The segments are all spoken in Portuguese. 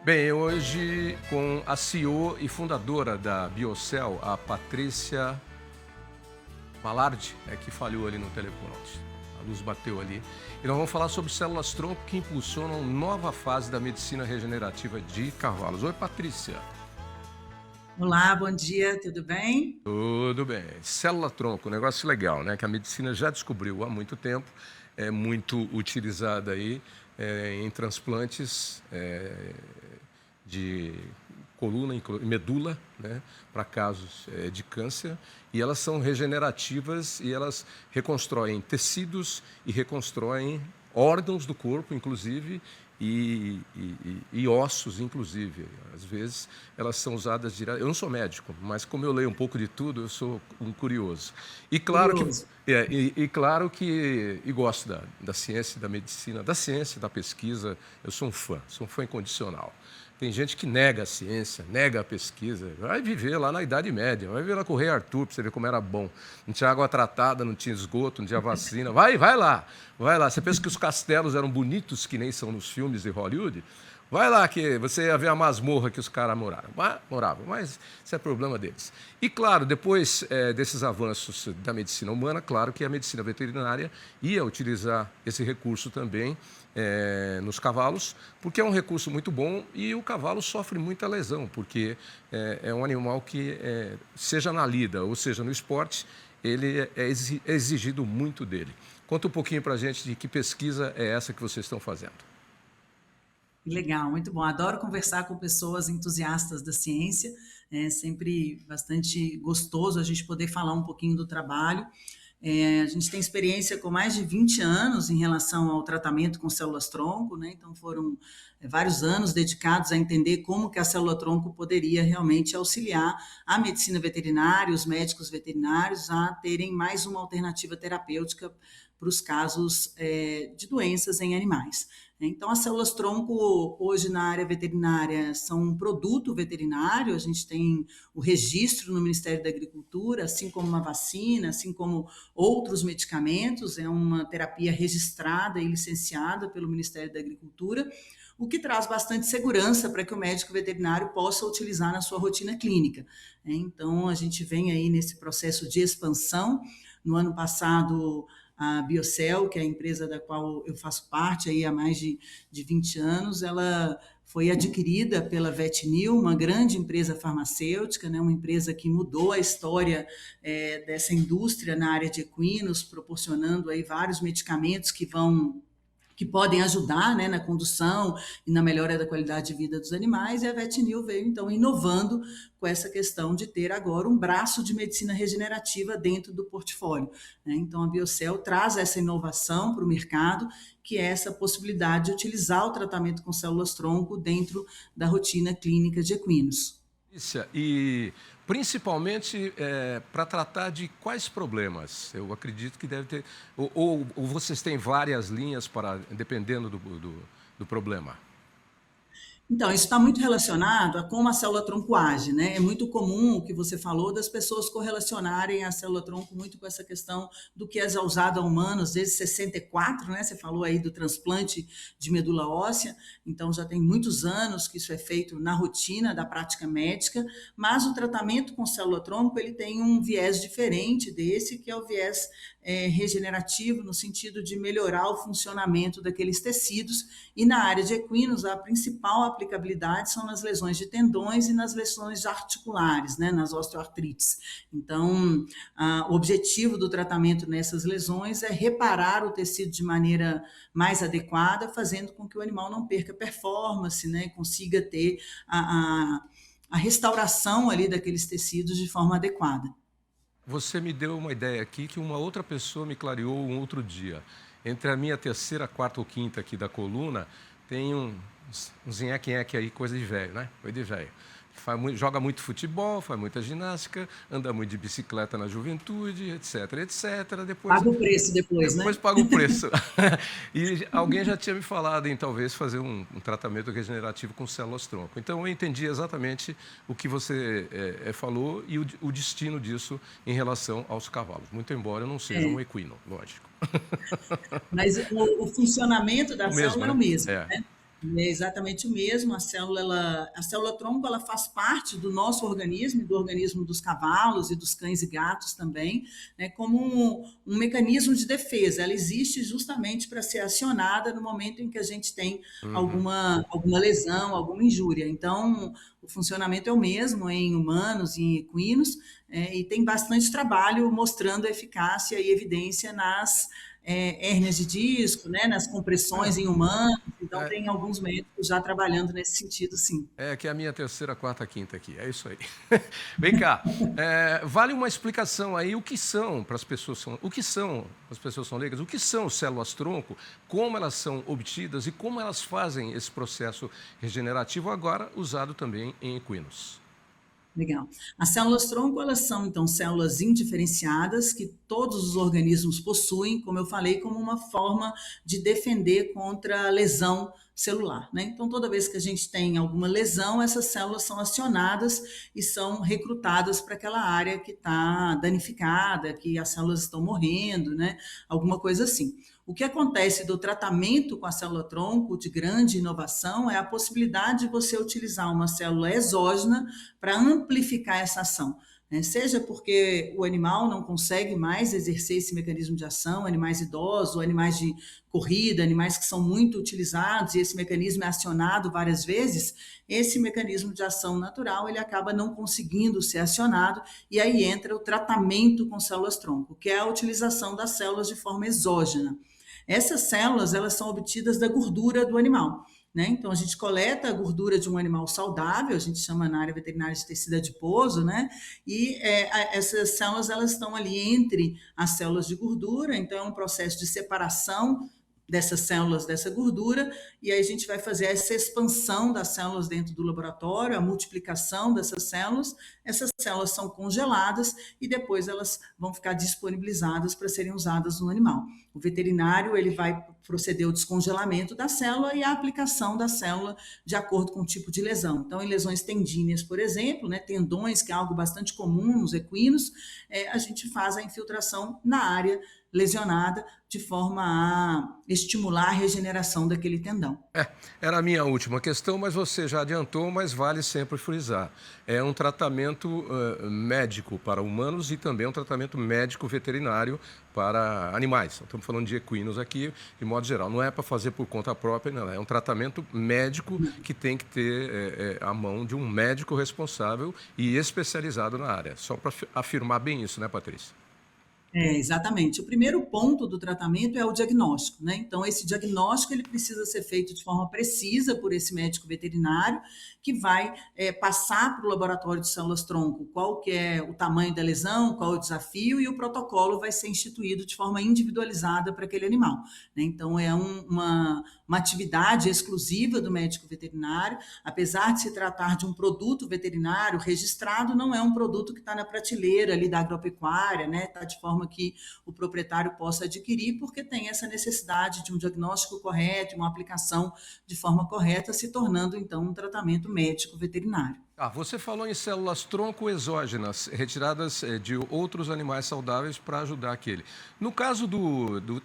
Bem, hoje com a CEO e fundadora da Biocell, a Patrícia Malardi, que falhou ali no telefone. A luz bateu ali. E nós vamos falar sobre células-tronco que impulsionam nova fase da medicina regenerativa de cavalos. Oi, Patrícia. Olá, bom dia, tudo bem? Tudo bem. Célula-tronco, um negócio legal, né? Que a medicina já descobriu há muito tempo, é muito utilizada aí em transplantes de coluna e medula, né? Para casos de câncer. E elas são regenerativas e elas reconstroem tecidos e reconstroem órgãos do corpo, inclusive, e ossos, inclusive. Às vezes, elas são usadas direto. Eu não sou médico, mas como eu leio um pouco de tudo, eu sou um curioso. E claro que, Curioso. e gosto da ciência, da medicina, da ciência, da pesquisa. Eu sou um fã incondicional. Tem gente que nega a ciência, nega a pesquisa. Vai viver lá na Idade Média, vai viver lá com o Rei Arthur para você ver como era bom. Não tinha água tratada, não tinha esgoto, não tinha vacina. Vai lá, vai lá. Você pensa que os castelos eram bonitos, que nem são nos filmes de Hollywood? Vai lá que você ia ver a masmorra que os caras moravam, mas isso é problema deles. E claro, depois desses avanços da medicina humana, claro que a medicina veterinária ia utilizar esse recurso também nos cavalos, porque é um recurso muito bom e o cavalo sofre muita lesão, porque é um animal que, seja na lida ou seja no esporte, ele é exigido muito dele. Conta um pouquinho para a gente de que pesquisa é essa que vocês estão fazendo. Legal, muito bom. Adoro conversar com pessoas entusiastas da ciência. É sempre bastante gostoso a gente poder falar um pouquinho do trabalho. A gente tem experiência com mais de 20 anos em relação ao tratamento com células-tronco, né? Então foram vários anos dedicados a entender como que a célula-tronco poderia realmente auxiliar a medicina veterinária, os médicos veterinários a terem mais uma alternativa terapêutica para os casos de doenças em animais. Então, as células-tronco, hoje na área veterinária, são um produto veterinário, a gente tem o registro no Ministério da Agricultura, assim como uma vacina, assim como outros medicamentos, é uma terapia registrada e licenciada pelo Ministério da Agricultura, o que traz bastante segurança para que o médico veterinário possa utilizar na sua rotina clínica. Então, a gente vem aí nesse processo de expansão. No ano passado, a Biocell, que é a empresa da qual eu faço parte aí há mais de 20 anos, ela foi adquirida pela Vetnil, uma grande empresa farmacêutica, né, uma empresa que mudou a história dessa indústria na área de equinos, proporcionando aí vários medicamentos que podem ajudar, né, na condução e na melhora da qualidade de vida dos animais, e a Vetnil veio, então, inovando com essa questão de ter agora um braço de medicina regenerativa dentro do portfólio, né? Então, a Biocell traz essa inovação para o mercado, que é essa possibilidade de utilizar o tratamento com células-tronco dentro da rotina clínica de equinos. E principalmente para tratar de quais problemas? Eu acredito que deve ter. Ou vocês têm várias linhas para, dependendo do problema? Então, isso está muito relacionado a como a célula-tronco age, né? É muito comum o que você falou das pessoas correlacionarem a célula-tronco muito com essa questão do que é usado a humanos desde 64, né? Você falou aí do transplante de medula óssea, então já tem muitos anos que isso é feito na rotina da prática médica, mas o tratamento com célula-tronco ele tem um viés diferente desse, que é o viés regenerativo, no sentido de melhorar o funcionamento daqueles tecidos, e na área de equinos a principal aplicabilidade são nas lesões de tendões e nas lesões articulares, né, nas osteoartrites. Então, o objetivo do tratamento nessas lesões é reparar o tecido de maneira mais adequada, fazendo com que o animal não perca performance, né, consiga ter a restauração ali daqueles tecidos de forma adequada. Você me deu uma ideia aqui que uma outra pessoa me clareou um outro dia. Entre a minha terceira, quarta ou quinta aqui da coluna, tem um nheque-nheque aí, coisa de velho, né? Coisa de velho. Joga muito futebol, faz muita ginástica, anda muito de bicicleta na juventude, etc, etc. Paga o preço depois, né? Depois paga o preço. E alguém já tinha me falado em talvez fazer um tratamento regenerativo com células-tronco. Então eu entendi exatamente o que você falou e o destino disso em relação aos cavalos. Muito embora eu não seja um equino, lógico. Mas o funcionamento da O mesmo, célula é o né? mesmo, É. né? É exatamente o mesmo. A célula tronco, ela faz parte do nosso organismo, e do organismo dos cavalos e dos cães e gatos também, né, como um mecanismo de defesa. Ela existe justamente para ser acionada no momento em que a gente tem Uhum. alguma lesão, alguma injúria. Então, o funcionamento é o mesmo em humanos e em equinos, e tem bastante trabalho mostrando eficácia e evidência nas hérnias de disco, né, nas compressões É, em humanos. Então, é, tem alguns médicos já trabalhando nesse sentido, sim. é que é a minha terceira, quarta, quinta aqui. É isso aí. Vem cá. Vale uma explicação aí o que são para as pessoas o que são as pessoas são leigas, o que são células tronco, como elas são obtidas e como elas fazem esse processo regenerativo agora usado também em equinos. Legal. As células tronco, elas são, então, células indiferenciadas que todos os organismos possuem, como eu falei, como uma forma de defender contra a lesão celular, né? Então, toda vez que a gente tem alguma lesão, essas células são acionadas e são recrutadas para aquela área que está danificada, que as células estão morrendo, né? Alguma coisa assim. O que acontece do tratamento com a célula-tronco de grande inovação é a possibilidade de você utilizar uma célula exógena para amplificar essa ação, né? Seja porque o animal não consegue mais exercer esse mecanismo de ação, animais idosos, animais de corrida, animais que são muito utilizados e esse mecanismo é acionado várias vezes, esse mecanismo de ação natural ele acaba não conseguindo ser acionado e aí entra o tratamento com células-tronco, que é a utilização das células de forma exógena. Essas células, elas são obtidas da gordura do animal, né? Então, a gente coleta a gordura de um animal saudável, a gente chama na área veterinária de tecido adiposo, né? E essas células, elas estão ali entre as células de gordura, então é um processo de separação dessas células, dessa gordura, e aí a gente vai fazer essa expansão das células dentro do laboratório, a multiplicação dessas células são congeladas e depois elas vão ficar disponibilizadas para serem usadas no animal. O veterinário ele vai proceder ao descongelamento da célula e a aplicação da célula de acordo com o tipo de lesão. Então, em lesões tendíneas, por exemplo, né, tendões, que é algo bastante comum nos equinos, a gente faz a infiltração na área lesionada de forma a estimular a regeneração daquele tendão. Era a minha última questão, mas você já adiantou, mas vale sempre frisar. É um tratamento médico para humanos e também um tratamento médico veterinário para animais. Estamos falando de equinos aqui, de modo geral. Não é para fazer por conta própria, não. É um tratamento médico que tem que ter a mão de um médico responsável e especializado na área. Só para afirmar bem isso, né, Patrícia? Exatamente. O primeiro ponto do tratamento é o diagnóstico, né? Então, esse diagnóstico ele precisa ser feito de forma precisa por esse médico veterinário, que vai passar para o laboratório de células-tronco qual que é o tamanho da lesão, qual é o desafio, e o protocolo vai ser instituído de forma individualizada para aquele animal, né? Então, é uma atividade exclusiva do médico veterinário, apesar de se tratar de um produto veterinário registrado, não é um produto que está na prateleira ali da agropecuária, né? Está de forma que o proprietário possa adquirir, porque tem essa necessidade de um diagnóstico correto, uma aplicação de forma correta, se tornando então um tratamento médico veterinário. Você falou em células tronco exógenas, retiradas de outros animais saudáveis para ajudar aquele. No caso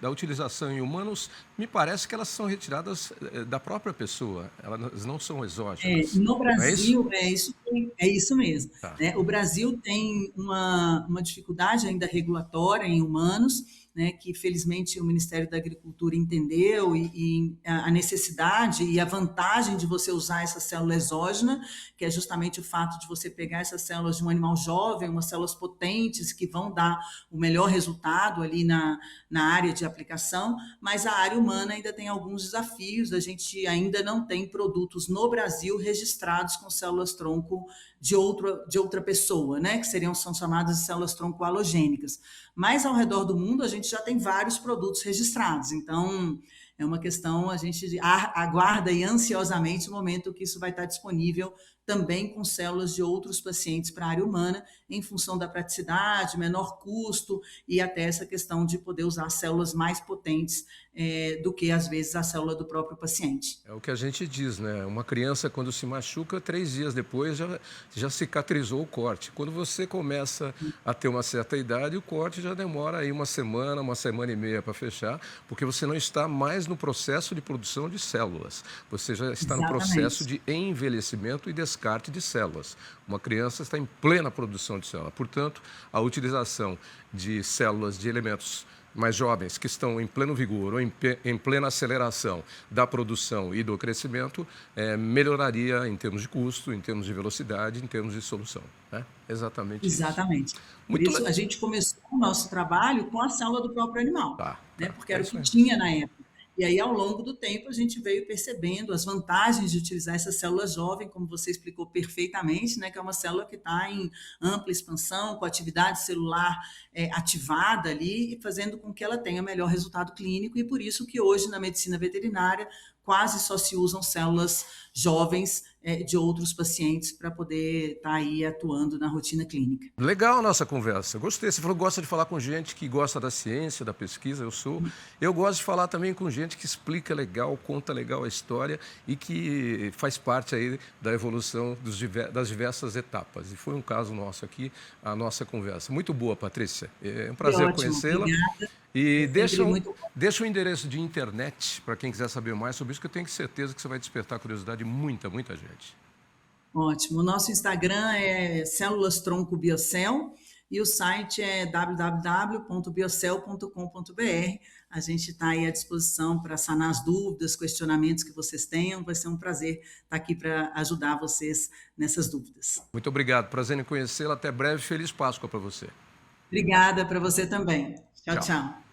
da utilização em humanos, me parece que elas são retiradas da própria pessoa, elas não são exógenas. No Não é isso? Brasil, é isso mesmo, Tá. né? O Brasil tem uma dificuldade ainda regulatória em humanos, né, que felizmente o Ministério da Agricultura entendeu e a necessidade e a vantagem de você usar essa célula exógena, que é justamente o fato de você pegar essas células de um animal jovem, umas células potentes que vão dar o melhor resultado ali na área de aplicação, mas a área humana ainda tem alguns desafios, a gente ainda não tem produtos no Brasil registrados com células-tronco de outra pessoa, né, que são chamadas de células-tronco halogênicas. Mas ao redor do mundo a gente já tem vários produtos registrados, então é uma questão, a gente aguarda aí ansiosamente o momento que isso vai estar disponível também com células de outros pacientes para a área humana, em função da praticidade, menor custo e até essa questão de poder usar células mais potentes do que, às vezes, a célula do próprio paciente. É o que a gente diz, né? Uma criança, quando se machuca, 3 dias depois já cicatrizou o corte. Quando você começa a ter uma certa idade, o corte já demora aí uma semana e meia para fechar, porque você não está mais no processo de produção de células. Você já está no processo Exatamente. de envelhecimento e descarte de células. Uma criança está em plena produção de células. Portanto, a utilização de células de elementos mais jovens que estão em pleno vigor ou em plena aceleração da produção e do crescimento, melhoraria em termos de custo, em termos de velocidade, em termos de solução. Né? Exatamente isso. Exatamente. Por Muito isso, legal. a gente começou o nosso trabalho com a célula do próprio animal, Tá, né? tá. Porque É era o isso que aí. tinha na época. E aí, ao longo do tempo, a gente veio percebendo as vantagens de utilizar essa célula jovem, como você explicou perfeitamente, né? Que é uma célula que está em ampla expansão, com atividade celular ativada ali, e fazendo com que ela tenha melhor resultado clínico, e por isso que hoje, na medicina veterinária, quase só se usam células jovens de outros pacientes para poder estar aí atuando na rotina clínica. Legal a nossa conversa. Gostei. Você falou que gosta de falar com gente que gosta da ciência, da pesquisa. Eu gosto de falar também com gente que explica legal, conta legal a história e que faz parte aí da evolução das diversas etapas. E foi um caso nosso aqui, a nossa conversa. Muito boa, Patrícia. É um Foi prazer ótimo, conhecê-la. obrigada. E É sempre muito deixa um endereço de internet para quem quiser saber mais sobre isso, que eu tenho certeza que você vai despertar a curiosidade de muita gente. ótimo. O nosso Instagram é Células Tronco Biocel e o site é www.biocel.com.br. A gente está aí à disposição para sanar as dúvidas, questionamentos que vocês tenham. Vai ser um prazer estar aqui para ajudar vocês nessas dúvidas. Muito obrigado. Prazer em conhecê-la. Até breve. Feliz Páscoa para você. Obrigada para você também. Tchau, Tchau. tchau.